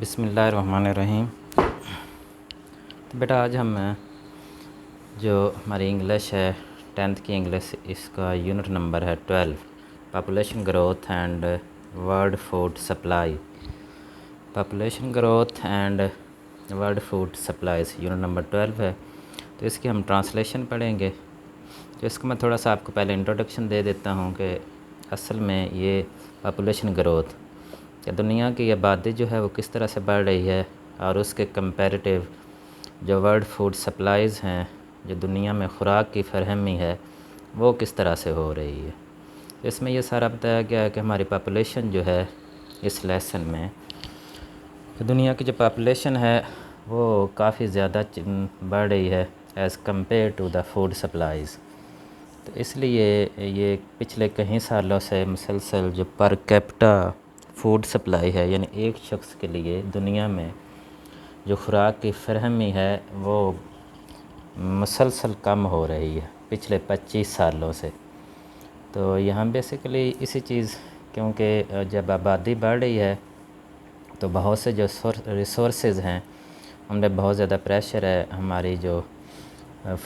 بسم اللہ الرحمن الرحیم۔ تو بیٹا آج ہم جو ہماری انگلش ہے 10th کی انگلش، اس کا یونٹ نمبر ہے 12، population growth and world food supply. Population growth and world food supplies unit number 12 ہے، تو اس کی ہم ٹرانسلیشن پڑھیں گے۔ تو اس کو میں تھوڑا سا آپ کو پہلے انٹروڈکشن دے دیتا ہوں کہ اصل میں یہ پاپولیشن گروتھ کہ دنیا کی آبادی جو ہے وہ کس طرح سے بڑھ رہی ہے، اور اس کے کمپیریٹیو جو ورلڈ فوڈ سپلائیز ہیں، جو دنیا میں خوراک کی فراہمی ہے، وہ کس طرح سے ہو رہی ہے۔ اس میں یہ سارا بتایا گیا ہے کہ ہماری پاپولیشن جو ہے اس لیسن میں، کہ دنیا کی جو پاپولیشن ہے وہ کافی زیادہ بڑھ رہی ہے as compare to the food supplies. تو اس لیے یہ پچھلے کئی سالوں سے مسلسل جو پر کیپٹا فوڈ سپلائی ہے، یعنی ایک شخص کے لیے دنیا میں جو خوراک کی فراہمی ہے وہ مسلسل کم ہو رہی ہے پچھلے 25 سالوں سے۔ تو یہاں بیسیکلی اسی چیز، کیونکہ جب آبادی بڑھ رہی ہے تو بہت سے جو ریسورسز ہیں ان میں بہت زیادہ پریشر ہے۔ ہماری جو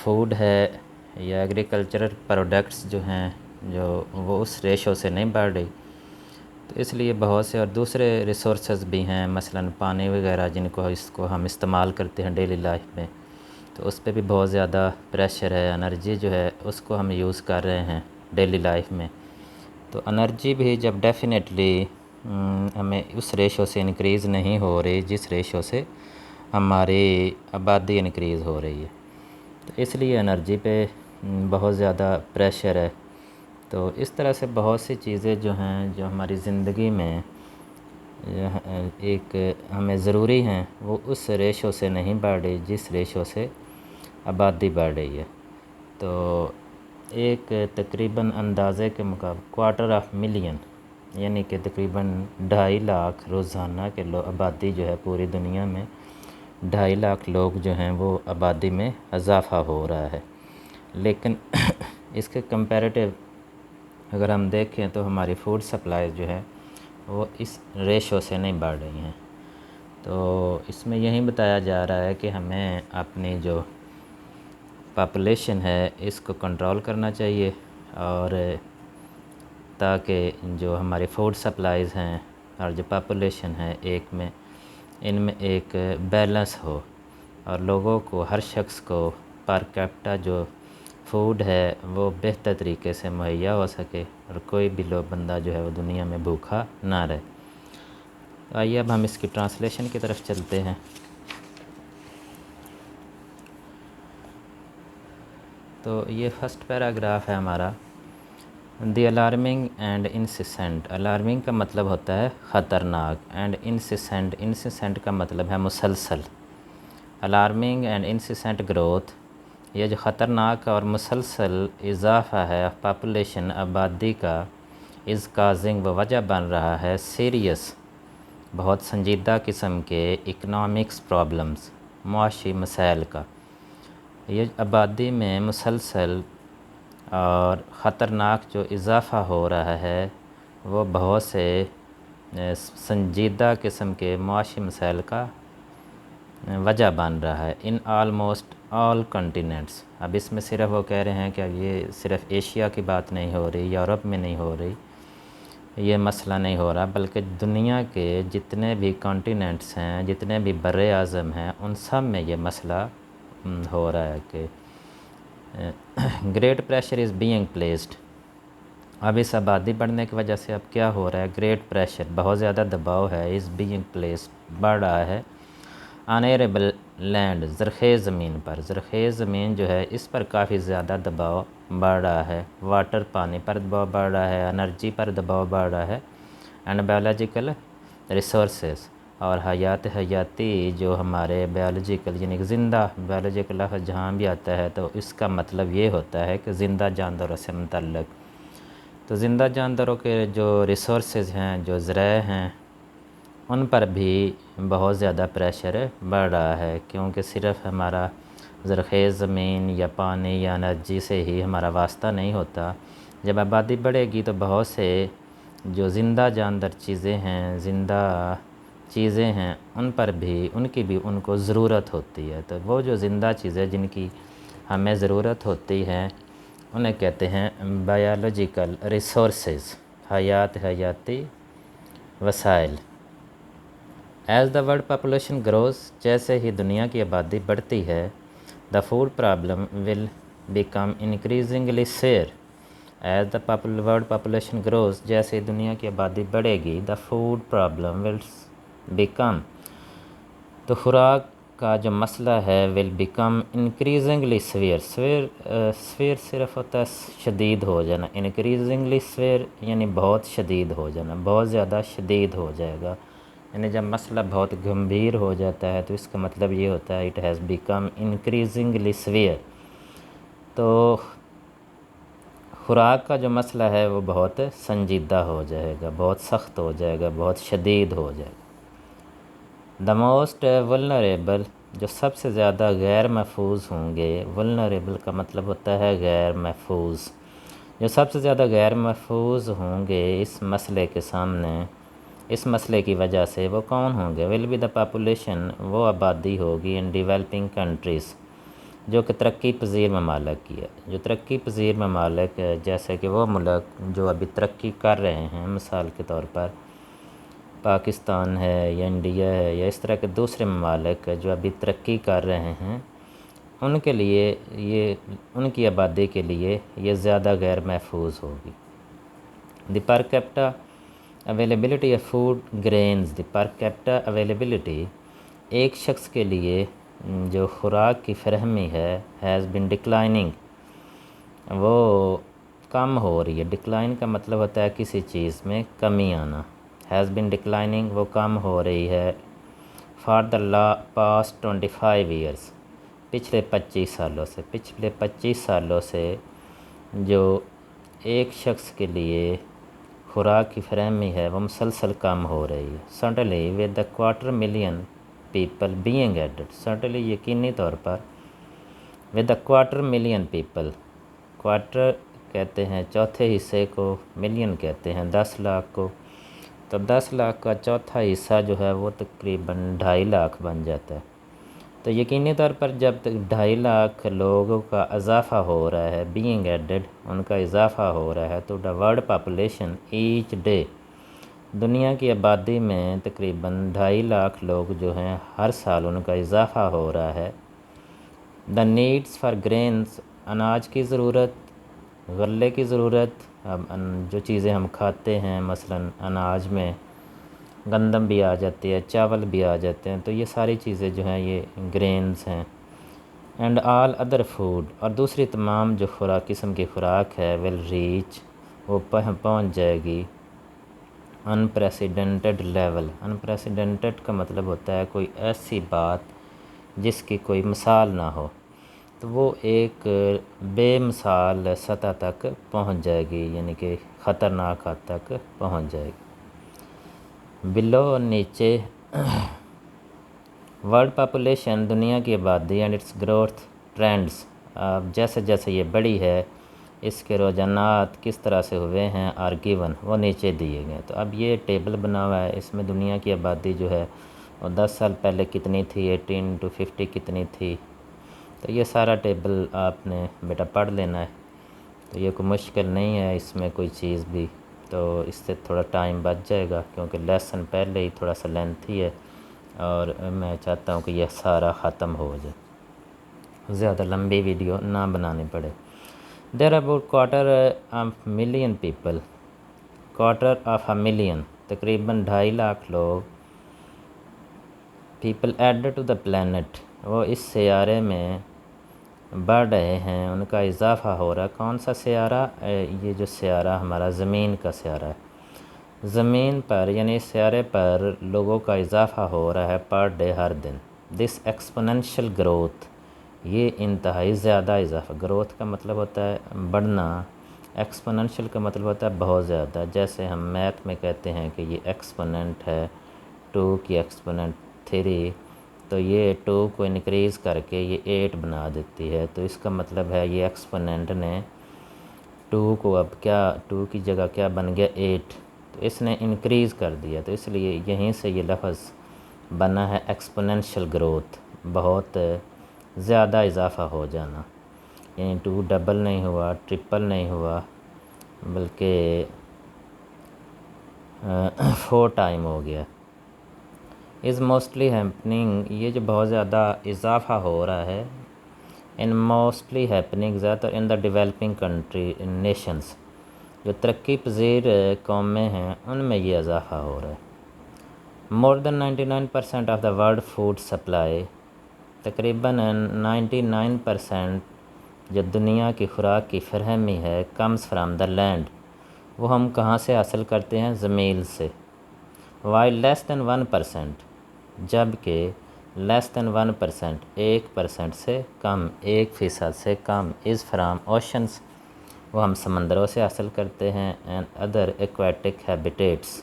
فوڈ ہے یا ایگریکلچرل پروڈکٹس جو ہیں وہ اس ریشو سے نہیں بڑھ رہی، تو اس لیے بہت سے اور دوسرے ریسورسز بھی ہیں، مثلاً پانی وغیرہ اس کو ہم استعمال کرتے ہیں ڈیلی لائف میں، تو اس پہ بھی بہت زیادہ پریشر ہے۔ انرجی جو ہے اس کو ہم یوز کر رہے ہیں ڈیلی لائف میں، تو انرجی بھی جب ڈیفینیٹلی ہمیں اس ریشو سے انکریز نہیں ہو رہی جس ریشو سے ہماری آبادی انکریز ہو رہی ہے، تو اس لیے انرجی پہ بہت زیادہ پریشر ہے۔ تو اس طرح سے بہت سی چیزیں جو ہیں جو ہماری زندگی میں ایک ہمیں ضروری ہیں، وہ اس ریشو سے نہیں بڑھ رہی جس ریشو سے آبادی بڑھ رہی ہے۔ تو ایک تقریباً اندازے کے مطابق 250,000,000 یعنی کہ تقریباً 2.5 لاکھ روزانہ کے آبادی جو ہے پوری دنیا میں 2.5 لاکھ لوگ جو ہیں وہ آبادی میں اضافہ ہو رہا ہے، لیکن اس کے کمپیریٹیو اگر ہم دیکھیں تو ہماری فوڈ سپلائی جو ہے وہ اس ریشو سے نہیں بڑھ رہی ہیں۔ تو اس میں یہی بتایا جا رہا ہے کہ ہمیں اپنی جو پاپولیشن ہے اس کو کنٹرول کرنا چاہیے، اور تاکہ جو ہماری فوڈ سپلائیز ہیں اور جو پاپولیشن ہے ان میں ایک بیلنس ہو، اور لوگوں کو، ہر شخص کو پر کیپٹا جو فوڈ ہے وہ بہتر طریقے سے مہیا ہو سکے، اور کوئی بھی بندہ جو ہے وہ دنیا میں بھوکا نہ رہے۔ آئیے اب ہم اس کی ٹرانسلیشن کی طرف چلتے ہیں۔ تو یہ فرسٹ پیراگراف ہے ہمارا، دی الارمنگ اینڈ انسیسنٹ۔ الارمنگ کا مطلب ہوتا ہے خطرناک، اینڈ انسیسنٹ کا مطلب ہے مسلسل۔ الارمنگ اینڈ انسیسنٹ گروتھ، یہ جو خطرناک اور مسلسل اضافہ ہے پاپولیشن آبادی کا، از کازنگ وہ وجہ بن رہا ہے سیریس، بہت سنجیدہ قسم کے اکنامکس پرابلمز، معاشی مسائل کا۔ یہ آبادی میں مسلسل اور خطرناک جو اضافہ ہو رہا ہے وہ بہت سے سنجیدہ قسم کے معاشی مسائل کا وجہ بن رہا ہے، ان آلموسٹ آل کنٹیننٹس۔ اب اس میں صرف وہ کہہ رہے ہیں کہ یہ صرف ایشیا کی بات نہیں ہو رہی، یورپ میں نہیں ہو رہی، یہ مسئلہ نہیں ہو رہا، بلکہ دنیا کے جتنے بھی کانٹیننٹس ہیں، جتنے بھی بر اعظم ہیں، ان سب میں یہ مسئلہ ہو رہا ہے کہ great pressure is being placed. اب اس آبادی بڑھنے کی وجہ سے اب کیا ہو رہا ہے؟ گریٹ پریشر، بہت زیادہ دباؤ ہے، از بینگ پلیسڈ، بڑھ رہا ہے، آن ایریبل لینڈ، زرخیز زمین پر۔ زرخیز زمین جو ہے اس پر کافی زیادہ دباؤ بڑھ رہا ہے، واٹر، پانی پر دباؤ بڑھ رہا ہے، انرجی پر دباؤ بڑھ رہا ہے، اینڈ بایولوجیکل ریسورسز، اور حیاتی جو ہمارے بایولوجیکل یعنی زندہ، بایولوجیکل لفظ جہاں بھی آتا ہے تو اس کا مطلب یہ ہوتا ہے کہ زندہ جانداروں سے متعلق۔ تو زندہ جانداروں کے جو ریسورسز ہیں، جو ذرائع ہیں، ان پر بھی بہت زیادہ پریشر بڑھ رہا ہے، کیونکہ صرف ہمارا زرخیز زمین یا پانی یا انرجی سے ہی ہمارا واسطہ نہیں ہوتا۔ جب آبادی بڑھے گی تو بہت سے جو زندہ جاندار چیزیں ہیں، زندہ چیزیں ہیں ان پر بھی ان کی بھی ان کو ضرورت ہوتی ہے. تو وہ جو زندہ چیزیں جن کی ہمیں ضرورت ہوتی ہے انہیں کہتے ہیں بایولوجیکل ریسورسز، حیاتی وسائل. As the world population grows, جیسے ہی دنیا کی آبادی بڑھتی ہے، the food problem will become increasingly scarce. As the world population grows, جیسے دنیا کی آبادی بڑھے گی، the food problem will become, تو خوراک کا جو مسئلہ ہے will become increasingly severe. Severe صرف ہوتا ہے شدید ہو جانا، انکریزنگلی سویئر یعنی بہت شدید ہو جانا، بہت زیادہ شدید ہو جائے گا. یعنی جب مسئلہ بہت گمبھیر ہو جاتا ہے تو اس کا مطلب یہ ہوتا ہے it has become increasingly severe. تو خوراک کا جو مسئلہ ہے وہ بہت سنجیدہ ہو جائے گا، بہت سخت ہو جائے گا، بہت شدید ہو جائے گا. دا موسٹ ولنریبل، جو سب سے زیادہ غیر محفوظ ہوں گے. ولنریبل کا مطلب ہوتا ہے غیر محفوظ. جو سب سے زیادہ غیر محفوظ ہوں گے اس مسئلے کے سامنے، اس مسئلے کی وجہ سے، وہ کون ہوں گے؟ ول بی دا پاپولیشن، وہ آبادی ہوگی ان ڈیولپنگ کنٹریز، جو کہ ترقی پذیر ممالک کی ہے. جو ترقی پذیر ممالک جیسے کہ وہ ملک جو ابھی ترقی کر رہے ہیں، مثال کے طور پر پاکستان ہے یا انڈیا ہے یا اس طرح کے دوسرے ممالک جو ابھی ترقی کر رہے ہیں، ان کے لیے ان کی آبادی کے لیے یہ زیادہ غیر محفوظ ہوگی. The per capita availability of food grains, the per capita availability, ایک شخص کے لیے جو خوراک کی فراہمی ہے، ہیز بن ڈکلائننگ، وہ کم ہو رہی ہے. ڈکلائن کا مطلب ہوتا ہے کسی چیز میں کمی آنا. ہیز بن ڈکلائننگ، وہ کم ہو رہی ہے. فار دا پاسٹ 25 ایئرس، پچھلے 25 سالوں سے جو ایک شخص کے لیے خوراک کی فراہمی ہے وہ مسلسل کم ہو رہی ہے. Certainly with the 250,000,000 people being added, certainly یقینی طور پر ود دا 250,000,000 پیپل، کوارٹر کہتے ہیں چوتھے حصے کو، ملین کہتے ہیں 10 لاکھ کو. تو 10 لاکھ کا چوتھا حصہ جو ہے وہ تقریباً 2.5 لاکھ بن جاتا ہے. تو یقینی طور پر جب 2.5 لاکھ لوگوں کا اضافہ ہو رہا ہے، بینگ ایڈڈ، ان کا اضافہ ہو رہا ہے، تو دا ورلڈ پاپولیشن ایچ ڈے، دنیا کی آبادی میں تقریباً 2.5 لاکھ لوگ جو ہیں ہر سال ان کا اضافہ ہو رہا ہے. دا نیڈس فار گرینز، اناج کی ضرورت، غلے کی ضرورت، جو چیزیں ہم کھاتے ہیں مثلاً اناج میں گندم بھی آ جاتی ہے، چاول بھی آ جاتے ہیں، تو یہ ساری چیزیں جو ہیں یہ گرینز ہیں. اینڈ آل ادر فوڈ، اور دوسری تمام جو قسم کی خوراک ہے، ول ریچ، وہ پہنچ جائے گی انپریسیڈنٹڈ لیول. انپریسیڈنٹڈ کا مطلب ہوتا ہے کوئی ایسی بات جس کی کوئی مثال نہ ہو، تو وہ ایک بے مثال سطح تک پہنچ جائے گی، یعنی کہ خطرناک حد تک پہنچ جائے گی. بلو، نیچے، ورلڈ پاپولیشن، دنیا کی آبادی، اینڈ اٹس گروتھ ٹرینڈز، جیسے جیسے یہ بڑی ہے اس کے رجحانات کس طرح سے ہوئے ہیں، آر گیون، وہ نیچے دیے گئے. تو اب یہ ٹیبل بنا ہوا ہے، اس میں دنیا کی آبادی جو ہے وہ 10 سال پہلے کتنی تھی، 18 to 50 کتنی تھی. تو یہ سارا ٹیبل آپ نے بیٹا پڑھ لینا ہے. تو یہ کوئی مشکل نہیں ہے اس میں کوئی چیز بھی، تو اس سے تھوڑا ٹائم بچ جائے گا کیونکہ لیسن پہلے ہی تھوڑا سا لینتھی ہے اور میں چاہتا ہوں کہ یہ سارا ختم ہو جائے، زیادہ لمبی ویڈیو نہ بنانی پڑے. دیر اباؤٹ 250,000,000 پیپل، 250,000,000، تقریباً 2.5 لاکھ لوگ، people add to the planet, وہ اس سیارے میں بڑھ رہے ہیں، ان کا اضافہ ہو رہا ہے. کون سا سیارہ؟ یہ جو سیارہ ہمارا زمین کا سیارہ ہے، زمین پر یعنی اس سیارے پر لوگوں کا اضافہ ہو رہا ہے پر ڈے، ہر دن. دس ایکسپوننشل گروتھ، یہ انتہائی زیادہ اضافہ. گروتھ کا مطلب ہوتا ہے بڑھنا، ایکسپوننشل کا مطلب ہوتا ہے بہت زیادہ. جیسے ہم میتھ میں کہتے ہیں کہ یہ ایکسپوننٹ ہے 2 کی ایکسپوننٹ 3، تو یہ 2 کو انکریز کر کے یہ 8 بنا دیتی ہے. تو اس کا مطلب ہے یہ ایکسپوننٹ نے 2 کو اب کیا، 2 کی جگہ کیا بن گیا 8. تو اس نے انکریز کر دیا، تو اس لیے یہیں سے یہ لفظ بنا ہے ایکسپوننشل گروتھ، بہت زیادہ اضافہ ہو جانا، یعنی 2 ڈبل نہیں ہوا، ٹرپل نہیں ہوا، بلکہ 4 ٹائم ہو گیا۔ از موسٹلی ہیپننگ، یہ جو بہت زیادہ اضافہ ہو رہا ہے، ان موسٹلی ہیپننگ زیادہ تر ان دا ڈیولپنگ کنٹری نیشنز، جو ترقی پذیر قومیں ہیں ان میں یہ اضافہ ہو رہا ہے۔ مور دین 99% of the world food supply, تقریباً 99% جو دنیا کی خوراک کی فراہمی ہے، کمز فرام دا لینڈ، وہ ہم کہاں سے حاصل کرتے ہیں؟ زمین سے۔ وائل لیس دین 1%، جبکہ لیس دین 1%، 1% سے کم، 1% سے کم، از فرام اوشنز، وہ ہم سمندروں سے حاصل کرتے ہیں، and other aquatic habitats,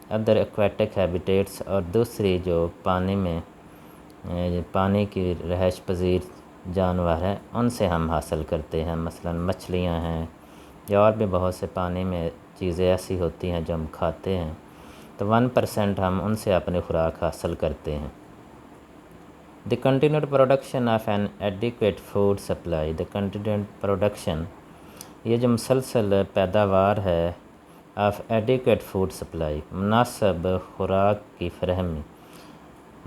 other aquatic habitats, اور دوسری جو پانی میں پانی کی رہائش پذیر جانور ہیں ان سے ہم حاصل کرتے ہیں، مثلا مچھلیاں ہیں یا اور بھی بہت سے پانی میں چیزیں ایسی ہوتی ہیں جو ہم کھاتے ہیں، تو 1% ہم ان سے اپنی خوراک حاصل کرتے ہیں۔ The continued production of an adequate food supply, the continued production, یہ جو مسلسل پیداوار ہے، آف ایڈیکویٹ فوڈ سپلائی، مناسب خوراک کی فراہمی،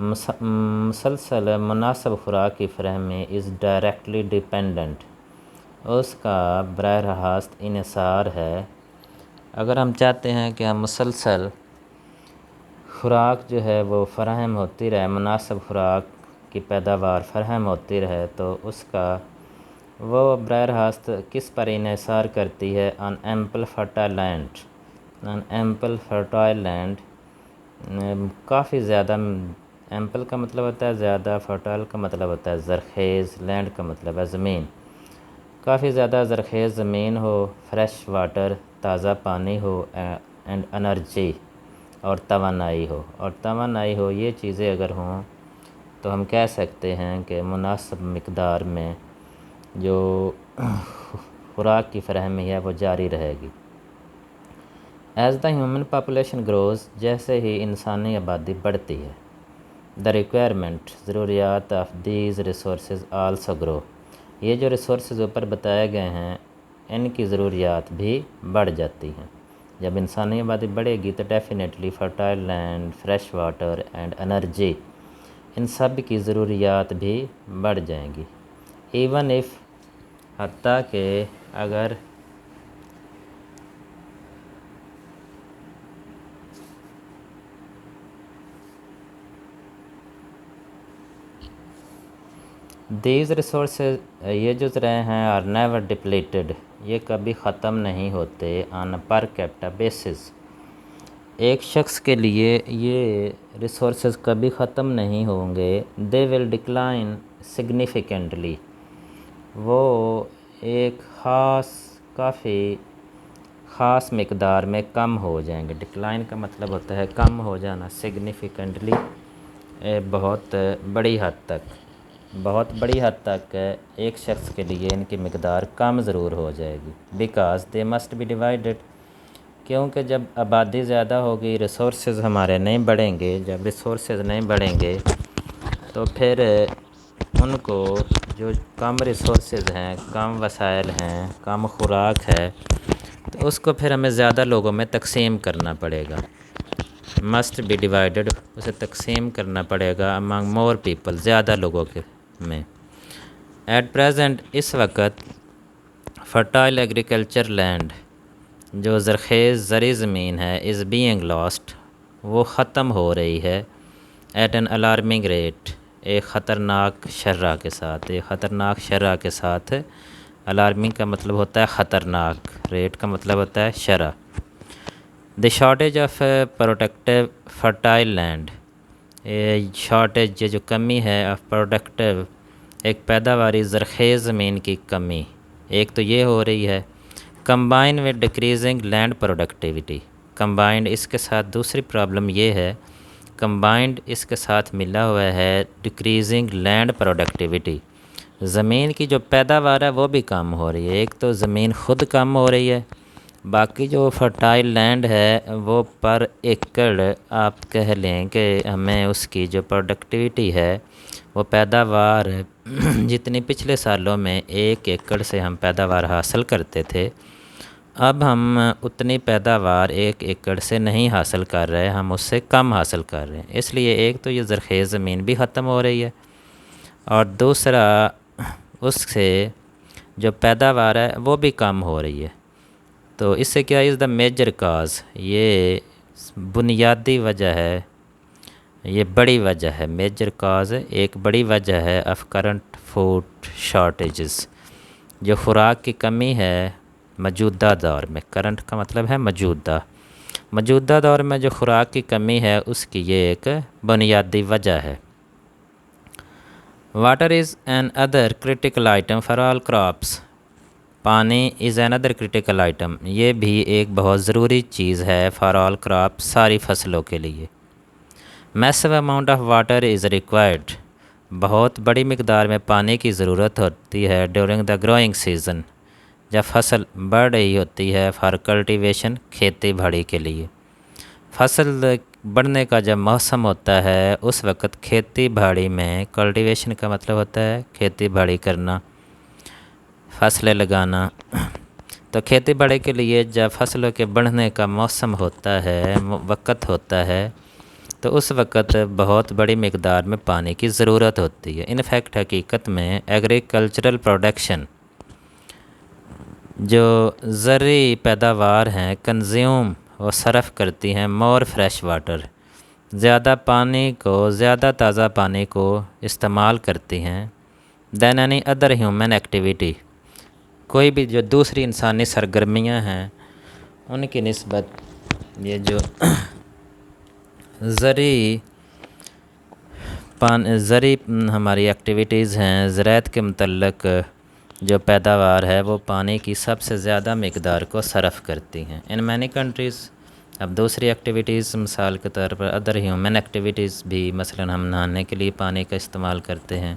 مسلسل مناسب خوراک کی فراہمی، از ڈائریکٹلی ڈیپینڈنٹ، اس کا براہ راست انحصار ہے۔ اگر ہم چاہتے ہیں کہ ہم مسلسل خوراک جو ہے وہ فراہم ہوتی رہے، مناسب خوراک کی پیداوار فراہم ہوتی رہے، تو اس کا وہ براہ راست کس پر انحصار کرتی ہے؟ آن ایمپل فرٹائل لینڈ، آن ایمپل فرٹائل لینڈ، کافی زیادہ، ایمپل کا مطلب ہوتا ہے زیادہ، فرٹائل کا مطلب ہوتا ہے زرخیز، لینڈ کا مطلب ہے زمین، کافی زیادہ زرخیز زمین ہو، فریش واٹر، تازہ پانی ہو، اینڈ انرجی، اور توانائی ہو، یہ چیزیں اگر ہوں تو ہم کہہ سکتے ہیں کہ مناسب مقدار میں جو خوراک کی فراہمی ہے وہ جاری رہے گی۔ As the human population grows, جیسے ہی انسانی آبادی بڑھتی ہے، دا ریکوائرمنٹ، ضروریات of these resources also grow, یہ جو ریسورسز اوپر بتائے گئے ہیں ان کی ضروریات بھی بڑھ جاتی ہیں۔ جب انسانی آبادی بڑھے گی تو definitely fertile land, fresh water and energy, ان سب کی ضروریات بھی بڑھ جائیں گی۔ ایون ایف، حتیٰ کہ اگر دیز ریسورسز، یہ جو ذرائع ہیں، آر نیور ڈپلیٹڈ، یہ کبھی ختم نہیں ہوتے، آن پر کیپٹا بیسس، ایک شخص کے لیے یہ ریسورسز کبھی ختم نہیں ہوں گے۔ دے ول ڈکلائن سگنیفیکنٹلی، وہ ایک کافی خاص مقدار میں کم ہو جائیں گے۔ ڈکلائن کا مطلب ہوتا ہے کم ہو جانا، سگنیفیکنٹلی بہت بڑی حد تک ایک شخص کے لیے ان کی مقدار کم ضرور ہو جائے گی۔ Because they must be divided, کیونکہ جب آبادی زیادہ ہوگی، ریسورسز ہمارے نہیں بڑھیں گے، جب ریسورسز نہیں بڑھیں گے تو پھر ان کو جو کم ریسورسز ہیں، کم وسائل ہیں، کم خوراک ہے، تو اس کو پھر ہمیں زیادہ لوگوں میں تقسیم کرنا پڑے گا۔ مسٹ بی ڈیوائڈیڈ، اسے تقسیم کرنا پڑے گا امانگ مور پیپل، زیادہ لوگوں کے میں۔ ایٹ پریزنٹ، اس وقت فرٹائل ایگریکلچر لینڈ، جو زرخیز زرعی زمین ہے، از بینگ لاسٹ، وہ ختم ہو رہی ہے، ایٹ این الارمنگ ریٹ، ایک خطرناک شرح کے ساتھ، الارمنگ کا مطلب ہوتا ہے خطرناک، ریٹ کا مطلب ہوتا ہے شرح۔ The shortage of productive fertile land, shortage, یہ جو کمی ہے، آف پروڈکٹیو، ایک پیداواری زرخیز زمین کی کمی، ایک تو یہ ہو رہی ہے۔ Combine with decreasing land productivity, combined اس کے ساتھ دوسری پرابلم یہ ہے، کمبائنڈ اس کے ساتھ ملا ہوا ہے ڈکریزنگ لینڈ پروڈکٹیوٹی، زمین کی جو پیداوار ہے وہ بھی کم ہو رہی ہے۔ ایک تو زمین خود کم ہو رہی ہے، باقی جو فرٹائل لینڈ ہے وہ پر ایکڑ آپ کہہ لیں کہ ہمیں اس کی جو پروڈکٹیوٹی ہے وہ پیداوار جتنی پچھلے سالوں میں 1 ایکڑ سے ہم پیداوار حاصل کرتے تھے، اب ہم اتنی پیداوار 1 ایکڑ سے نہیں حاصل کر رہے، ہم اس سے کم حاصل کر رہے ہیں۔ اس لیے ایک تو یہ زرخیز زمین بھی ختم ہو رہی ہے، اور دوسرا اس سے جو پیداوار ہے وہ بھی کم ہو رہی ہے۔ تو اس سے کیا از دا میجر کاز، یہ بنیادی وجہ ہے، یہ بڑی وجہ ہے، میجر کاز ہے، ایک بڑی وجہ ہے آف کرنٹ فوڈ شارٹیجز، جو خوراک کی کمی ہے موجودہ دور میں۔ کرنٹ کا مطلب ہے موجودہ دور میں جو خوراک کی کمی ہے اس کی یہ ایک بنیادی وجہ ہے۔ Water is another critical item for all crops, پانی is another critical item, یہ بھی ایک بہت ضروری چیز ہے فار آل کراپس، ساری فصلوں کے لیے۔ Massive amount of water is required, بہت بڑی مقدار میں پانی کی ضرورت ہوتی ہے ڈیورنگ دا گروئنگ سیزن، جب فصل بڑھ رہی ہوتی ہے، فار کلٹیویشن، کھیتی باڑی کے لیے۔ فصل بڑھنے کا جب موسم ہوتا ہے اس وقت کھیتی باڑی میں، کلٹیویشن کا مطلب ہوتا ہے کھیتی باڑی کرنا، فصلیں لگانا۔ تو کھیتی باڑی کے لیے جب فصلوں کے بڑھنے کا موسم ہوتا ہے، وقت ہوتا ہے، تو اس وقت بہت بڑی مقدار میں پانی کی ضرورت ہوتی ہے۔ انفیکٹ حقیقت میں ایگریکلچرل پروڈکشن، جو زرعی پیداوار ہیں، کنزیوم وہ صرف کرتی ہیں مور فریش واٹر، زیادہ پانی کو، زیادہ تازہ پانی کو استعمال کرتی ہیں دین اینی ادر ہیومن ایکٹیویٹی، کوئی بھی جو دوسری انسانی سرگرمیاں ہیں ان کی نسبت یہ جو زرعی ہماری ایکٹیویٹیز ہیں، زراعت کے متعلق جو پیداوار ہے وہ پانی کی سب سے زیادہ مقدار کو صرف کرتی ہیں۔ ان مینی کنٹریز، اب دوسری ایکٹیویٹیز مثال کے طور پر ادر ہیومن ایکٹیویٹیز بھی، مثلا ہم نہانے کے لیے پانی کا استعمال کرتے ہیں،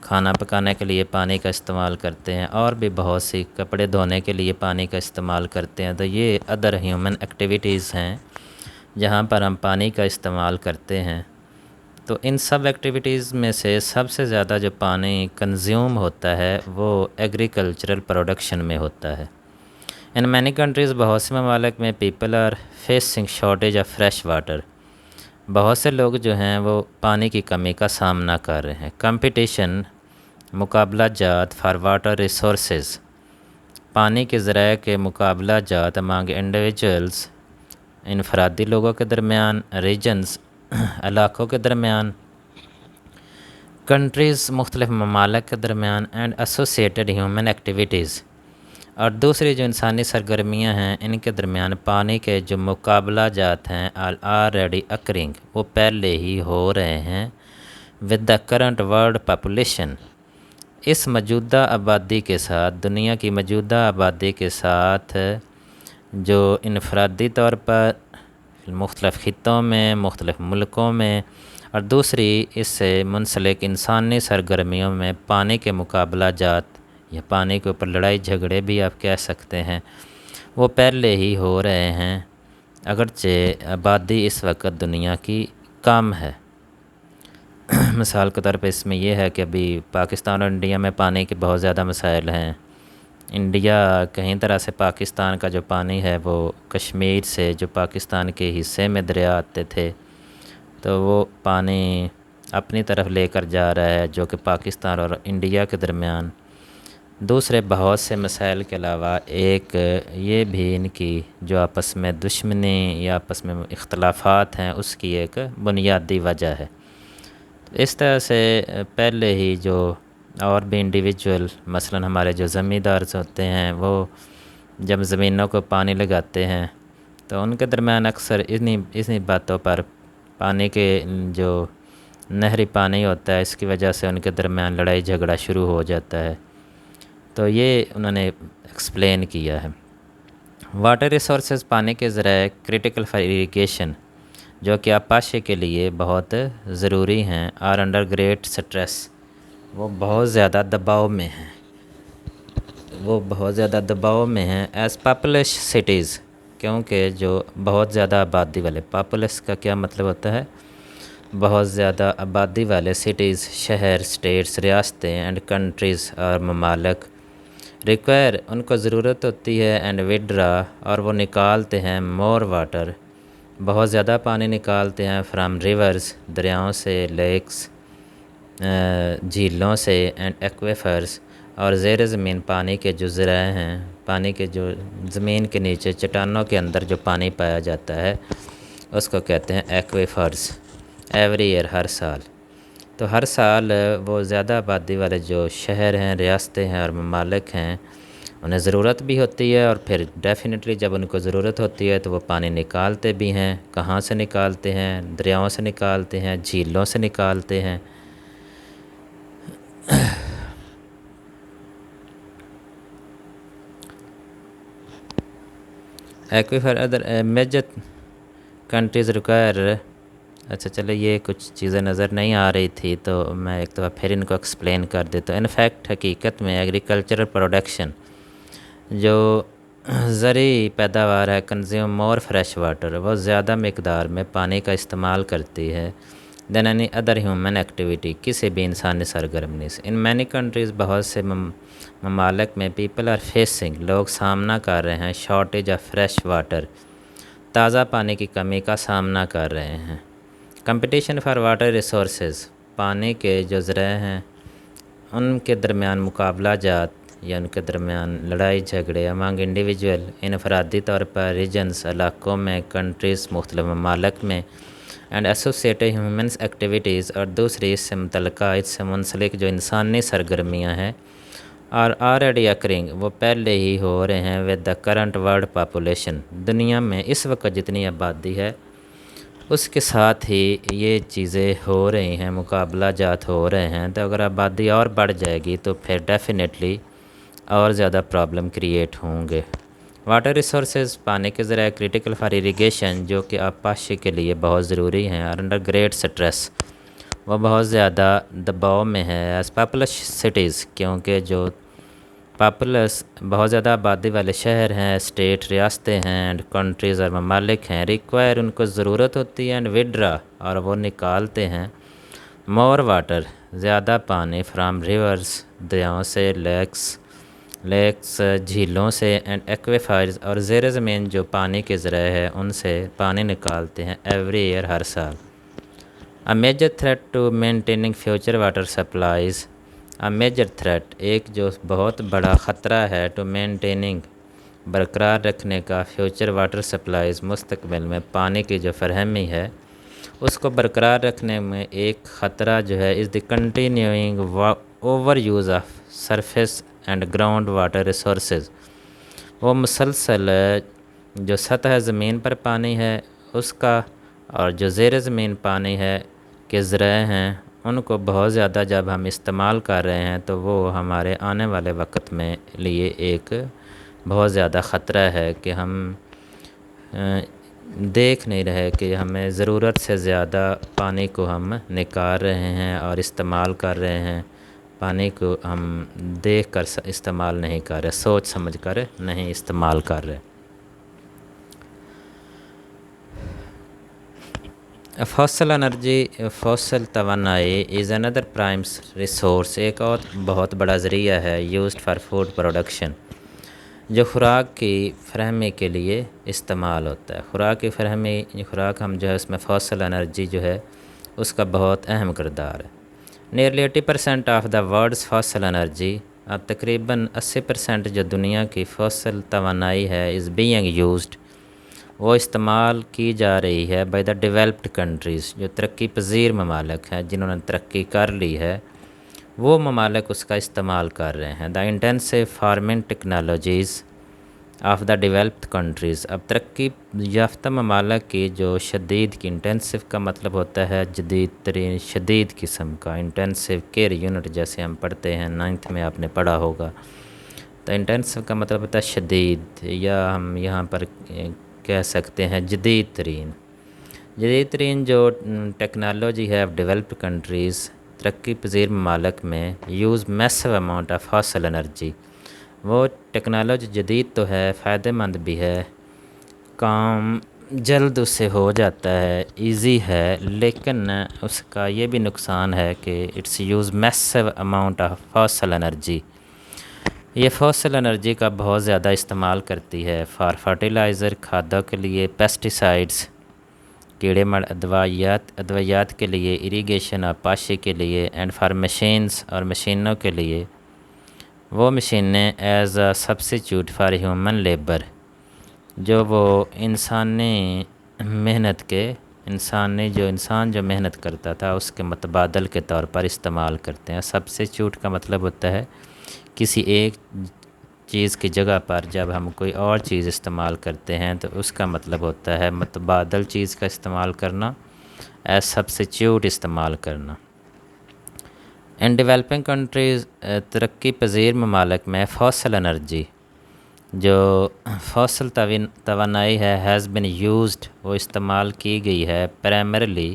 کھانا پکانے کے لیے پانی کا استعمال کرتے ہیں، اور بھی بہت سی، کپڑے دھونے کے لیے پانی کا استعمال کرتے ہیں۔ تو یہ ادر ہیومن ایکٹیویٹیز ہیں جہاں پر ہم پانی کا استعمال کرتے ہیں۔ تو ان سب ایکٹیویٹیز میں سے سب سے زیادہ جو پانی کنزیوم ہوتا ہے وہ ایگریکلچرل پروڈکشن میں ہوتا ہے۔ ان مینی کنٹریز، بہت سے ممالک میں people are facing shortage of fresh water, بہت سے لوگ جو ہیں وہ پانی کی کمی کا سامنا کر رہے ہیں۔ کمپٹیشن، مقابلہ جات فار واٹر ریسورسز، پانی کے ذرائع کے مقابلہ جات امانگ انڈیویجولز، انفرادی لوگوں کے درمیان، ریجنز، علاقوں کے درمیان، کنٹریز، مختلف ممالک کے درمیان، اینڈ ایسوسیٹڈ ہیومن ایکٹیویٹیز، اور دوسری جو انسانی سرگرمیاں ہیں ان کے درمیان پانی کے جو مقابلہ جات ہیں آلریڈی اکرنگ، وہ پہلے ہی ہو رہے ہیں with the current world population, اس موجودہ آبادی کے ساتھ، دنیا کی موجودہ آبادی کے ساتھ، جو انفرادی طور پر مختلف خطوں میں، مختلف ملکوں میں، اور دوسری اس سے منسلک انسانی سرگرمیوں میں پانی کے مقابلہ جات یا پانی کے اوپر لڑائی جھگڑے بھی آپ کہہ سکتے ہیں، وہ پہلے ہی ہو رہے ہیں، اگرچہ آبادی اس وقت دنیا کی کم ہے۔ مثال کے طور پہ اس میں یہ ہے کہ ابھی پاکستان اور انڈیا میں پانی کے بہت زیادہ مسائل ہیں۔ انڈیا کہیں طرح سے پاکستان کا جو پانی ہے وہ کشمیر سے، جو پاکستان کے حصے میں دریا آتے تھے، تو وہ پانی اپنی طرف لے کر جا رہا ہے، جو کہ پاکستان اور انڈیا کے درمیان دوسرے بہت سے مسائل کے علاوہ ایک یہ بھی ان کی جو آپس میں دشمنی یا آپس میں اختلافات ہیں اس کی ایک بنیادی وجہ ہے۔ اس طرح سے پہلے ہی جو اور بھی انڈیویجول، مثلا ہمارے جو زمیندار ہوتے ہیں، وہ جب زمینوں کو پانی لگاتے ہیں تو ان کے درمیان اکثر انہی باتوں پر، پانی کے جو نہری پانی ہوتا ہے اس کی وجہ سے ان کے درمیان لڑائی جھگڑا شروع ہو جاتا ہے۔ تو یہ انہوں نے ایکسپلین کیا ہے۔ واٹر ریسورسز، پانی کے ذرائع، کریٹیکل فار اریگیشن، جو کہ آبپاشی کے لیے بہت ضروری ہیں، آر انڈر گریٹ سٹریس، وہ بہت زیادہ دباؤ میں ہیں۔ وہ بہت زیادہ دباؤ میں ہیں ایز پاپولش سٹیز، کیونکہ جو بہت زیادہ آبادی والے، پاپولس کا کیا مطلب ہوتا ہے؟ بہت زیادہ آبادی والے سٹیز، شہر، اسٹیٹس، ریاستیں اینڈ کنٹریز اور ممالک ریکوائر، ان کو ضرورت ہوتی ہے، اینڈ وڈرا، اور وہ نکالتے ہیں مور واٹر، بہت زیادہ پانی نکالتے ہیں، فرام ریورز، دریاؤں سے، لیکس، جھیلوں سے، اینڈ ایکویفرز، اور زیر زمین پانی کے جو ذرائع ہیں، پانی کے جو زمین کے نیچے چٹانوں کے اندر جو پانی پایا جاتا ہے اس کو کہتے ہیں ایکویفرز، ایوری ایئر، ہر سال۔ تو ہر سال وہ زیادہ آبادی والے جو شہر ہیں، ریاستیں ہیں اور ممالک ہیں، انہیں ضرورت بھی ہوتی ہے، اور پھر ڈیفینیٹلی جب ان کو ضرورت ہوتی ہے تو وہ پانی نکالتے بھی ہیں۔ کہاں سے نکالتے ہیں؟ دریاؤں سے نکالتے ہیں، جھیلوں سے نکالتے ہیں۔ ایکویفر ادر میجر کنٹریز ریکوائر، اچھا چلو یہ کچھ چیزیں نظر نہیں آ رہی تھی تو میں ایک دفعہ پھر ان کو ایکسپلین کر دیتا ہوں۔ انفیکٹ حقیقت میں ایگریکلچرل پروڈکشن جو زرعی پیداوار ہے، کنزیوم مور فریش واٹر، وہ زیادہ مقدار میں پانی کا استعمال کرتی ہے دین اینی ادر ہیومن ایکٹیویٹی، کسی بھی انسانی سرگرمی سے۔ ان مینی کنٹریز، بہت سے ممالک میں پیپل آر فیسنگ، لوگ سامنا کر رہے ہیں، شارٹیج آف فریش واٹر، تازہ پانی کی کمی کا سامنا کر رہے ہیں۔ کمپٹیشن فار واٹر ریسورسز، پانی کے جو ذرائع ہیں ان کے درمیان مقابلہ جات یا ان کے درمیان لڑائی جھگڑے امانگ انڈیویجول، انفرادی طور پر، ریجنز، علاقوں میں، کنٹریز، مختلف ممالک میں، اینڈ ایسوسیٹڈ ہیومنس ایکٹیویٹیز، اور دوسری اس سے متعلقہ، اس سے منسلک جو انسانی سرگرمیاں ہیں، اور آلریڈی اکرنگ، وہ پہلے ہی ہو رہے ہیں with the current world population, دنیا میں اس وقت جتنی آبادی ہے اس کے ساتھ ہی یہ چیزیں ہو رہی ہیں، مقابلہ جات ہو رہے ہیں۔ تو اگر آبادی اور بڑھ جائے گی تو پھر ڈیفینیٹلی اور زیادہ پرابلم کریٹ ہوں گے۔ واٹر ریسورسز، پانی کے ذرائع، کریٹیکل فار اریگیشن، جو کہ آبپاشی کے لیے بہت ضروری ہیں، اور انڈر گریٹ سٹریس، وہ بہت زیادہ دباؤ میں ہے ایز پاپولس سٹیز، کیونکہ جو پاپولس بہت زیادہ آبادی والے شہر ہیں، اسٹیٹ، ریاستیں ہیں، اینڈ کنٹریز اور ممالک ہیں، ریکوائر، ان کو ضرورت ہوتی ہے، اینڈ وڈرا، اور وہ نکالتے ہیں مور واٹر، زیادہ پانی، فرام ریورز، دریاؤں سے، لیکس، جھیلوں سے، اینڈ ایکویفائرز، اور زیر زمین جو پانی کے ذرائع ہے ان سے پانی نکالتے ہیں ایوری ایئر، ہر سال۔ A major threat to maintaining future water supplies، A major threat، ایک جو بہت بڑا خطرہ ہے، ٹو مینٹیننگ، برقرار رکھنے کا، فیوچر واٹر سپلائز، مستقبل میں پانی کی جو فراہمی ہے اس کو برقرار رکھنے میں ایک خطرہ جو ہے، is the continuing over use of surface and ground water resources, وہ مسلسل جو سطح زمین پر پانی ہے اس کا، اور جو زیر زمین پانی ہے کے ذرائع ہیں، ان کو بہت زیادہ جب ہم استعمال کر رہے ہیں تو وہ ہمارے آنے والے وقت میں لیے ایک بہت زیادہ خطرہ ہے کہ ہم دیکھ نہیں رہے کہ ہمیں ضرورت سے زیادہ پانی کو ہم نکال رہے ہیں اور استعمال کر رہے ہیں، پانی کو ہم دیکھ کر استعمال نہیں کر رہے، سوچ سمجھ کر نہیں استعمال کر رہے۔ فوسل انرجی، فوسل توانائی، از اندر پرائم ریسورس، ایک اور بہت بڑا ذریعہ ہے، یوزڈ فار فوڈ پروڈکشن، جو خوراک کی فراہمی کے لیے استعمال ہوتا ہے۔ خوراک کی فراہمی، خوراک ہم جو ہے اس میں فوسل انرجی جو ہے اس کا بہت اہم کردار ہے۔ Nearly 80% of the world's fossil energy, اب تقریباً 80% جو دنیا کی فوسل توانائی ہے، از بینگ یوزڈ، وہ استعمال کی جا رہی ہے بائی دا ڈیولپڈ کنٹریز، جو ترقی پذیر ممالک ہیں جنہوں نے ترقی کر لی ہے، وہ ممالک اس کا استعمال کر رہے ہیں۔ The intensive farming technologies of the developed countries, اب ترقی یافتہ ممالک کی جو شدید کی، انٹینسو کا مطلب ہوتا ہے جدید ترین، شدید قسم کا، انٹینسو کیئر یونٹ جیسے ہم پڑھتے ہیں 9th میں آپ نے پڑھا ہوگا، تو انٹینسو کا مطلب ہوتا ہے شدید، یا ہم یہاں پر کہہ سکتے ہیں جدید ترین جو ٹیکنالوجی ہے آف ڈیولپڈ کنٹریز، ترقی پذیر ممالک میں، use massive amount of fossil energy, وہ ٹیکنالوجی جدید تو ہے، فائدہ مند بھی ہے، کام جلد اس سے ہو جاتا ہے، ایزی ہے، لیکن اس کا یہ بھی نقصان ہے کہ it's use massive amount of fossil energy. یہ فاسل انرجی کا بہت زیادہ استعمال کرتی ہے فار فرٹیلائزر، کھادوں کے لیے، پیسٹیسائڈس، کیڑے مار ادویات کے لیے، اریگیشن اور پاشی کے لیے، اینڈ فار مشینس اور مشینوں کے لیے. وہ مشینیں as a substitute for human labour, جو وہ انسانی محنت کے انسان جو محنت کرتا تھا اس کے متبادل کے طور پر استعمال کرتے ہیں. سبسٹیچیوٹ کا مطلب ہوتا ہے کسی ایک چیز کی جگہ پر جب ہم کوئی اور چیز استعمال کرتے ہیں تو اس کا مطلب ہوتا ہے متبادل چیز کا استعمال کرنا، ایز سبسٹیچیوٹ استعمال کرنا. ان ڈیولپنگ کنٹریز، ترقی پذیر ممالک میں فاسل انرجی، جو فاسل توانائی ہے، ہیز بین یوزڈ، وہ استعمال کی گئی ہے، پرائمرلی،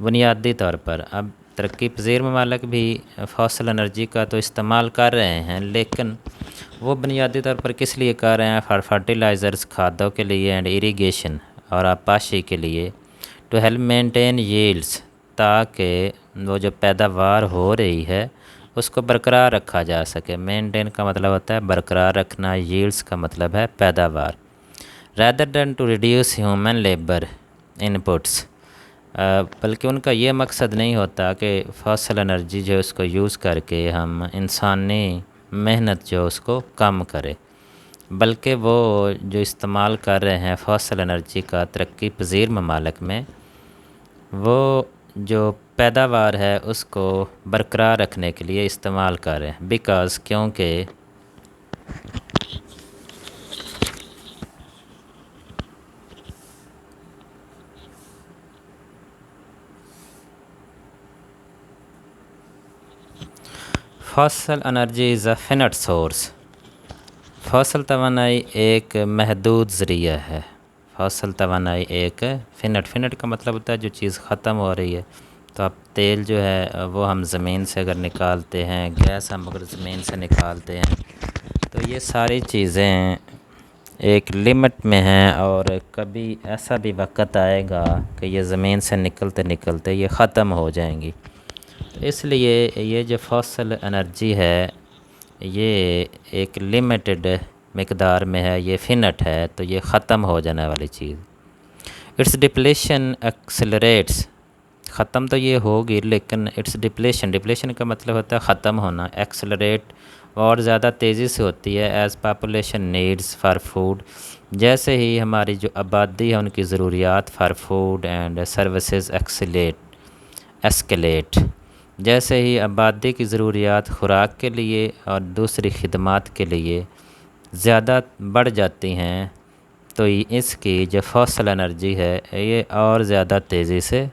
بنیادی طور پر. اب ترقی پذیر ممالک بھی فاسل انرجی کا تو استعمال کر رہے ہیں، لیکن وہ بنیادی طور پر کس لیے کر رہے ہیں؟ فار فرٹیلائزرز، کھادوں کے لیے، اینڈ اریگیشن، اور آبپاشی کے لیے، ٹو ہیلپ مینٹین ییلڈس، تاکہ وہ جو پیداوار ہو رہی ہے اس کو برقرار رکھا جا سکے. مینٹین کا مطلب ہوتا ہے برقرار رکھنا، ییلڈس کا مطلب ہے پیداوار. Rather than to reduce human labour inputs, بلکہ ان کا یہ مقصد نہیں ہوتا کہ فاسل انرجی جو اس کو یوز کر کے ہم انسانی محنت جو اس کو کم کرے، بلکہ وہ جو استعمال کر رہے ہیں فاسل انرجی کا ترقی پذیر ممالک میں، وہ جو پیداوار ہے اس کو برقرار رکھنے کے لیے استعمال کر رہے ہیں. بیکاز، کیونکہ fossil energy is a finite source. Fossil توانائی ایک محدود ذریعہ ہے. فاسل توانائی ایک فنٹ کا مطلب ہوتا ہے جو چیز ختم ہو رہی ہے. تو اب تیل جو ہے وہ ہم زمین سے اگر نکالتے ہیں، گیس ہم اگر زمین سے نکالتے ہیں، تو یہ ساری چیزیں ایک لمٹ میں ہیں، اور کبھی ایسا بھی وقت آئے گا کہ یہ زمین سے نکلتے یہ ختم ہو جائیں گی. اس لیے یہ جو فاسل انرجی ہے یہ ایک لمیٹڈ مقدار میں ہے، یہ فنٹ ہے، تو یہ ختم ہو جانے والی چیز. اٹس ڈپلیشن ایکسلریٹس، ختم تو یہ ہوگی لیکن اٹس ڈپلیشن کا مطلب ہوتا ہے ختم ہونا. ایکسلریٹ اور زیادہ تیزی سے ہوتی ہے as population needs for food, جیسے ہی ہماری جو آبادی ہے ان کی ضروریات for food and services escalate, جیسے ہی آبادی کی ضروریات خوراک کے لیے اور دوسری خدمات کے لیے زیادہ بڑھ جاتی ہیں، تو اس کی جو فاسل انرجی ہے یہ اور زیادہ تیزی سے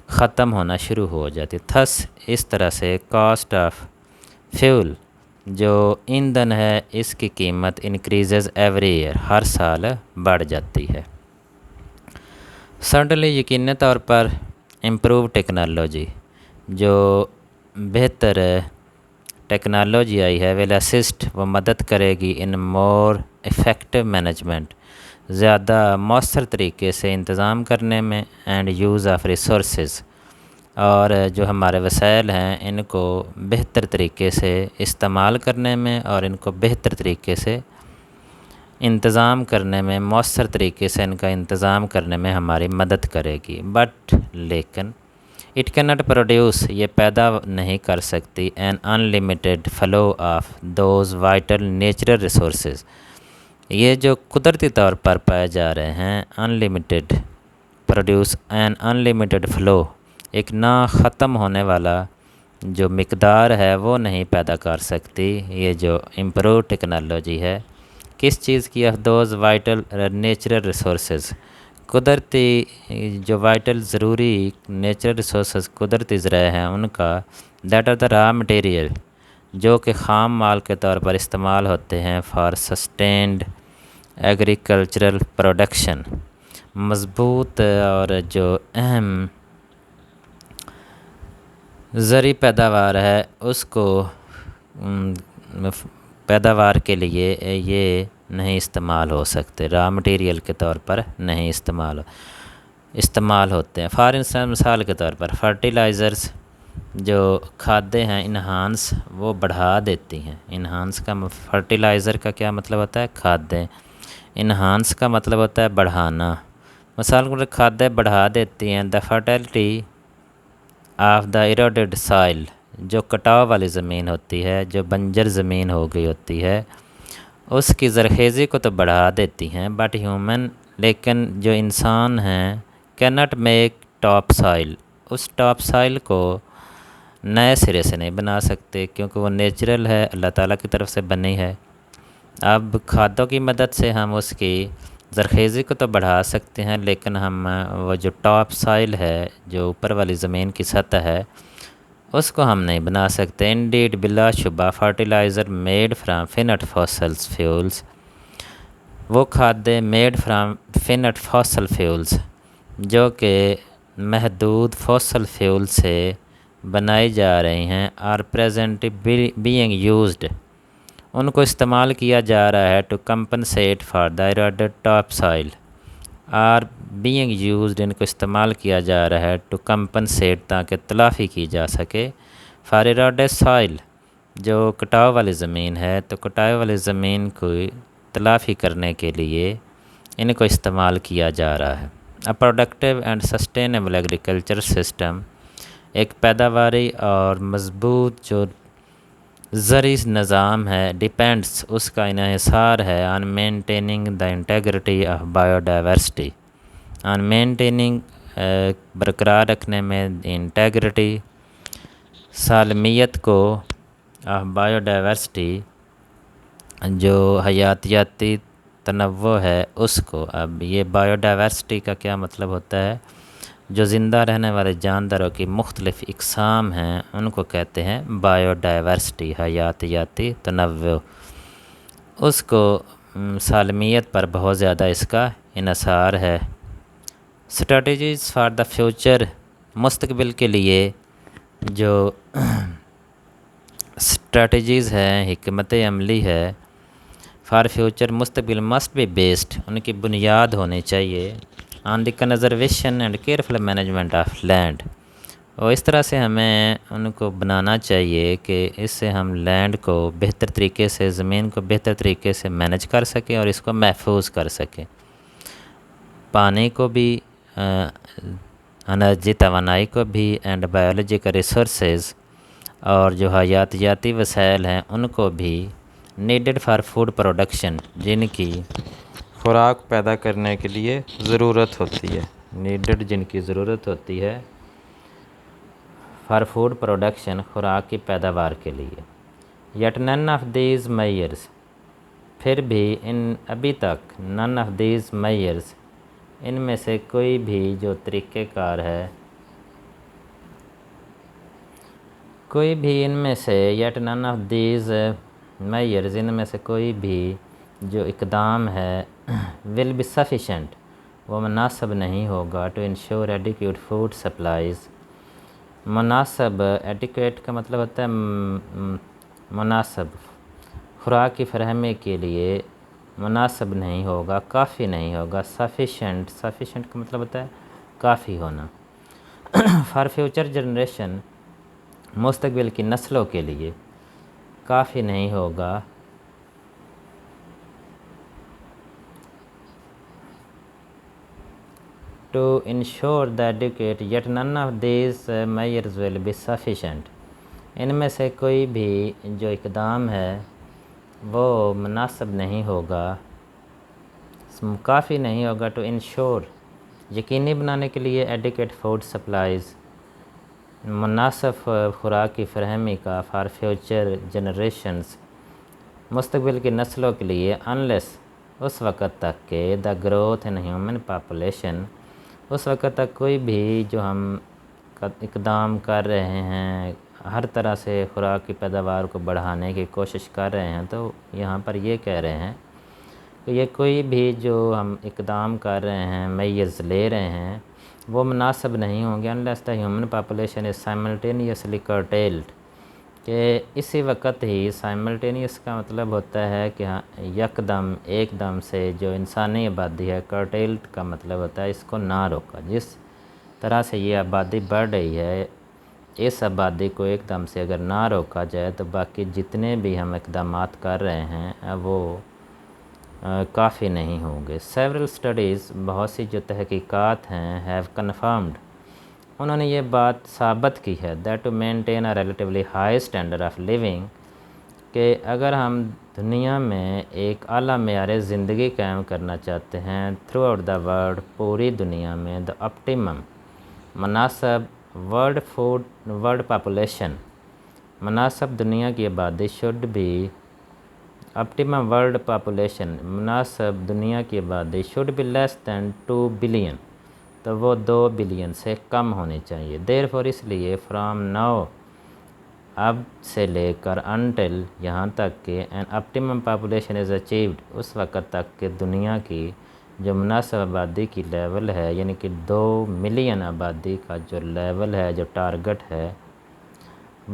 ختم ہونا شروع ہو جاتی. تھس اس طرح سے کاسٹ آف فیول، جو ایندھن ہے، اس کی قیمت انکریزز ایوری ایئر، ہر سال بڑھ جاتی ہے. سڈنلی، یقینی طور پر، امپروو ٹیکنالوجی، جو بہتر ٹیکنالوجی آئی ہے، ول اسسٹ، وہ مدد کرے گی، ان مور افیکٹو مینجمنٹ، زیادہ مؤثر طریقے سے انتظام کرنے میں، اینڈ یوز آف ریسورسز، اور جو ہمارے وسائل ہیں ان کو بہتر طریقے سے استعمال کرنے میں اور ان کو بہتر طریقے سے انتظام کرنے میں، مؤثر طریقے سے ان کا انتظام کرنے میں ہماری مدد کرے گی. بٹ لیکن اٹ کین ناٹ پروڈیوس، یہ پیدا نہیں کر سکتی، an unlimited flow of those vital natural resources, یہ جو قدرتی طور پر پائے جا رہے ہیں، unlimited produce an unlimited flow, ایک نہ ختم ہونے والا جو مقدار ہے وہ نہیں پیدا کر سکتی یہ جو امپروو ٹیکنالوجی ہے. کس چیز کی؟ Of those vital natural resources, قدرتی جو وائٹل ضروری نیچرل ریسورسز قدرتی ذرائع ہیں ان کا، that are the raw material, جو کہ خام مال کے طور پر استعمال ہوتے ہیں فار سسٹینڈ ایگریکلچرل پروڈکشن. مضبوط اور جو اہم زرعی پیداوار ہے اس کو پیداوار کے لیے یہ نہیں استعمال ہو سکتے، را مٹیریل کے طور پر نہیں استعمال ہوتے ہیں۔ فار انسٹنس مثال کے طور پر فرٹیلائزرز جو کھادیں ہیں انہانس وہ بڑھا دیتی ہیں۔ انہانس کا فرٹیلائزر کا کیا مطلب ہوتا ہے؟ کھادیں۔ انہانس کا مطلب ہوتا ہے بڑھانا۔ مثال کے طور پر کھادیں بڑھا دیتی ہیں دا فرٹیلٹی آف دا ایروڈیڈ سائل، جو کٹاؤ والی زمین ہوتی ہے، جو بنجر زمین ہو گئی ہوتی ہے، اس کی زرخیزی کو تو بڑھا دیتی ہیں، بٹ ہیومن لیکن جو انسان ہیں کین ناٹ میک ٹاپ سائل، اس ٹاپ سائل کو نئے سرے سے نہیں بنا سکتے کیونکہ وہ نیچرل ہے، اللہ تعالیٰ کی طرف سے بنی ہے۔ اب کھادوں کی مدد سے ہم اس کی زرخیزی کو تو بڑھا سکتے ہیں، لیکن ہم وہ جو ٹاپ سائل ہے، جو اوپر والی زمین کی سطح ہے، اس کو ہم نہیں بنا سکتے۔ انڈیڈ بلا شبہ fertilizer made from finite fossil fuels, وہ کھادیں made from finite fossil fuels جو کہ محدود فاسل فیول سے بنائی جا رہی ہیں، آر پریزنٹ بینگ یوزڈ، ان کو استعمال کیا جا رہا ہے to compensate for the eroded top soil, are being used, ان کو استعمال کیا جا رہا ہے ٹو کمپنسیٹ تاکہ تلافی کی جا سکے فار ایروڈیڈ سائل، جو کٹاؤ والی زمین ہے، تو کٹاؤ والی زمین کو تلافی کرنے کے لیے ان کو استعمال کیا جا رہا ہے۔ A productive and sustainable agriculture system، ایک پیداواری اور مضبوط جو زرعی نظام ہے، ڈیپینڈس، اس کا انحصار ہے on maintaining the integrity of biodiversity, on maintaining برقرار رکھنے میں انٹیگریٹی، سالمیت کو، آف بایو ڈائیورسٹی، جو حیاتیاتی تنوع ہے اس کو۔ اب یہ بایو ڈائیورسٹی کا کیا مطلب ہوتا ہے؟ جو زندہ رہنے والے جانداروں کی مختلف اقسام ہیں ان کو کہتے ہیں بایو ڈائیورسٹی، حیاتیاتی تنوع، اس کو سالمیت پر بہت زیادہ اس کا انحصار ہے۔ اسٹریٹجیز فار دا فیوچر، مستقبل کے لیے جو اسٹریٹجیز ہیں، حکمت عملی ہے، فار فیوچر مستقبل مسٹ بی بیسڈ، ان کی بنیاد ہونی چاہیے on the conservation and careful management of land, اور اس طرح سے ہمیں ان کو بنانا چاہیے کہ اس سے ہم لینڈ کو بہتر طریقے سے، زمین کو بہتر طریقے سے مینج کر سکیں اور اس کو محفوظ کر سکیں، پانی کو بھی، انرجی توانائی کو بھی، اینڈ بایولوجیکل ریسورسز، اور جو حیاتیاتی وسائل ہیں ان کو بھی، نیڈڈ فار فوڈ پروڈکشن، جن کی خوراک پیدا کرنے کے لیے ضرورت ہوتی ہے، نیڈڈ جن کی ضرورت ہوتی ہے فار فوڈ پروڈکشن، خوراک کی پیداوار کے لیے۔ Yet none of these measures, پھر بھی ابھی تک نن آف دیز میئرز، ان میں سے کوئی بھی جو طریقہ کار ہے، کوئی بھی ان میں سے، yet none of these measures, ان میں سے کوئی بھی جو اقدام ہے، ول بی سفیشینٹ، وہ مناسب نہیں ہوگا to ensure adequate food supplies, مناسب، ایڈیکویٹ کا مطلب ہوتا ہے مناسب، خوراک کی فراہمی کے لیے مناسب نہیں ہوگا، کافی نہیں ہوگا، سفیشینٹ کا مطلب ہوتا ہے کافی ہونا، فار فیوچر جنریشن، مستقبل کی نسلوں کے لیے کافی نہیں ہوگا، to ensure the adequate, yet none of these measures will be sufficient, ان میں سے کوئی بھی جو اقدام ہے وہ مناسب نہیں ہوگا، کافی نہیں ہوگا، ٹو انشور، یقینی بنانے کے لیے، ایڈیکویٹ فوڈ سپلائز، مناسب خوراک کی فراہمی کا، فار فیوچر جنریشنز، مستقبل کی نسلوں کے لیے، انلیس، اس وقت تک کہ the growth in human population, اس وقت تک کوئی بھی جو ہم اقدام کر رہے ہیں، ہر طرح سے خوراک کی پیداوار کو بڑھانے کی کوشش کر رہے ہیں، تو یہاں پر یہ کہہ رہے ہیں کہ یہ کوئی بھی جو ہم اقدام کر رہے ہیں، میئرز لے رہے ہیں، وہ مناسب نہیں ہوں گے unless the human population is simultaneously curtailed، کہ اسی وقت ہی سائملٹینیس کا مطلب ہوتا ہے کہ ہاں یکدم ایک دم سے جو انسانی آبادی ہے، کرٹیلڈ کا مطلب ہوتا ہے اس کو نہ روکا۔ جس طرح سے یہ آبادی بڑھ رہی ہے، اس آبادی کو ایک دم سے اگر نہ روکا جائے تو باقی جتنے بھی ہم اقدامات کر رہے ہیں وہ کافی نہیں ہوں گے۔ سیورل اسٹڈیز، بہت سی جو تحقیقات ہیں، ہیو کنفرمڈ، انہوں نے یہ بات ثابت کی ہے that to maintain a relatively high standard of living, کہ اگر ہم دنیا میں ایک اعلیٰ معیار زندگی قائم کرنا چاہتے ہیں تھرو آؤٹ دا ورلڈ، پوری دنیا میں، دا آپٹیمم، مناسب ورلڈ پاپولیشن، مناسب دنیا کی آبادی، should be optimum world population, مناسب دنیا کی آبادی، should be less than 2 billion, تو وہ 2 بلین سے کم ہونی چاہیے۔ دیر فور، اس لیے، فرام ناؤ، اب سے لے کر، انٹل، یہاں تک کہ an optimum population is achieved, اس وقت تک کہ دنیا کی جو مناسب آبادی کی لیول ہے، یعنی کہ 2 ملین آبادی کا جو لیول ہے، جو ٹارگٹ ہے،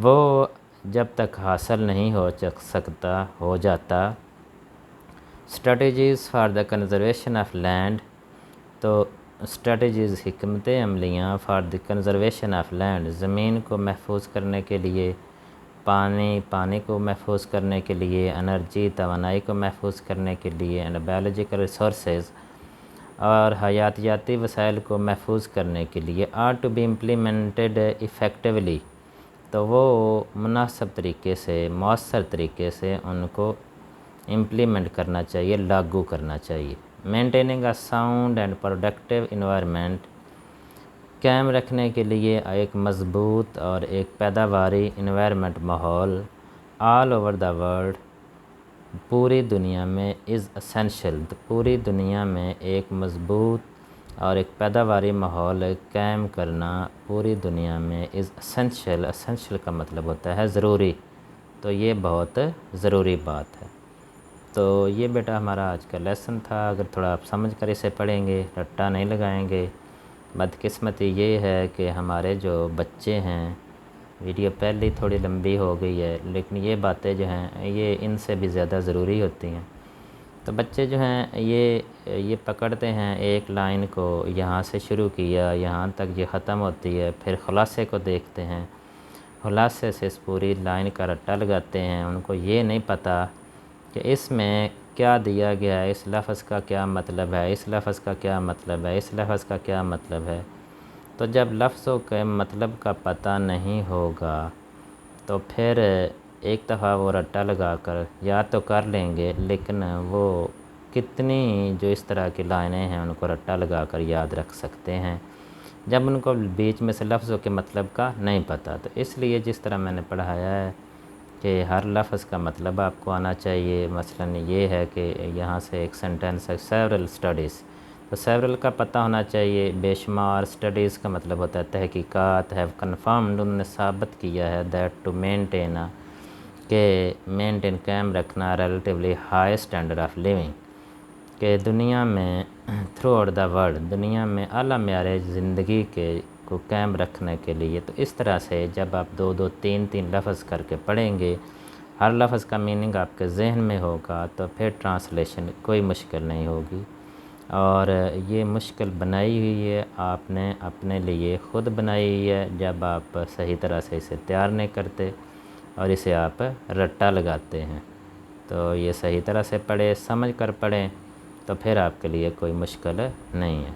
وہ جب تک حاصل نہیں ہو جاتا، strategies for the conservation of land, تو اسٹریٹجیز، حکمت عملیاں، for the conservation of land, زمین کو محفوظ کرنے کے لیے، پانی کو محفوظ کرنے کے لیے، انرجی، توانائی کو محفوظ کرنے کے لیے، اینڈ بایولوجیکل ریسورسز، اور حیاتیاتی وسائل کو محفوظ کرنے کے لیے، are to be implemented effectively, تو وہ مناسب طریقے سے، مؤثر طریقے سے ان کو امپلیمنٹ کرنا چاہیے، لاگو کرنا چاہیے۔ Maintaining a sound and productive environment, قائم رکھنے کے لیے ایک مضبوط اور ایک پیداواری انوائرمنٹ، ماحول، آل اوور دا ورلڈ، پوری دنیا میں، از اسینشیل، پوری دنیا میں ایک مضبوط اور ایک پیداواری ماحول قائم کرنا پوری دنیا میں از اسینشیل۔ اسینشیل کا مطلب ہوتا ہے ضروری، تو یہ بہت ضروری بات ہے۔ تو یہ بیٹا ہمارا آج کا لیسن تھا۔ اگر تھوڑا آپ سمجھ کر اسے پڑھیں گے، رٹا نہیں لگائیں گے۔ بدقسمتی یہ ہے کہ ہمارے جو بچے ہیں، ویڈیو پہلے تھوڑی لمبی ہو گئی ہے، لیکن یہ باتیں جو ہیں یہ ان سے بھی زیادہ ضروری ہوتی ہیں۔ تو بچے جو ہیں یہ پکڑتے ہیں ایک لائن کو، یہاں سے شروع کیا، یہاں تک یہ ختم ہوتی ہے، پھر خلاصے کو دیکھتے ہیں، خلاصے سے اس پوری لائن کا رٹا لگاتے ہیں۔ ان کو یہ نہیں پتہ کہ اس میں کیا دیا گیا ہے، اس لفظ کا کیا مطلب ہے، اس لفظ کا کیا مطلب ہے، اس لفظ کا کیا مطلب ہے۔ تو جب لفظوں کے مطلب کا پتہ نہیں ہوگا تو پھر ایک دفعہ وہ رٹا لگا کر یاد تو کر لیں گے، لیکن وہ کتنی جو اس طرح کی لائنیں ہیں ان کو رٹا لگا کر یاد رکھ سکتے ہیں جب ان کو بیچ میں سے لفظوں کے مطلب کا نہیں پتہ۔ تو اس لیے جس طرح میں نے پڑھایا ہے کہ ہر لفظ کا مطلب آپ کو آنا چاہیے۔ مثلاً یہ ہے کہ یہاں سے ایک سینٹینس ہے، سیورل اسٹڈیز، تو سیورل کا پتہ ہونا چاہیے۔ بے شمار، اسٹڈیز کا مطلب ہوتا ہے تحقیقات، ہیو کنفرمڈ، انہوں نے ثابت کیا ہے، دیٹ ٹو مینٹین، کہ مینٹین قائم رکھنا، relatively high standard of living, کہ دنیا میں تھرو آؤٹ دا ورلڈ، دنیا میں اعلیٰ معیار زندگی کو قائم رکھنے کے لیے۔ تو اس طرح سے جب آپ 2 3 لفظ کر کے پڑھیں گے، ہر لفظ کا میننگ آپ کے ذہن میں ہوگا، تو پھر ٹرانسلیشن کوئی مشکل نہیں ہوگی۔ اور یہ مشکل بنائی ہوئی ہے آپ نے اپنے لیے، خود بنائی ہوئی ہے، جب آپ صحیح طرح سے اسے تیار نہیں کرتے اور اسے آپ رٹا لگاتے ہیں۔ تو یہ صحیح طرح سے پڑھیں، سمجھ کر پڑھیں، تو پھر آپ کے لیے کوئی مشکل نہیں ہے۔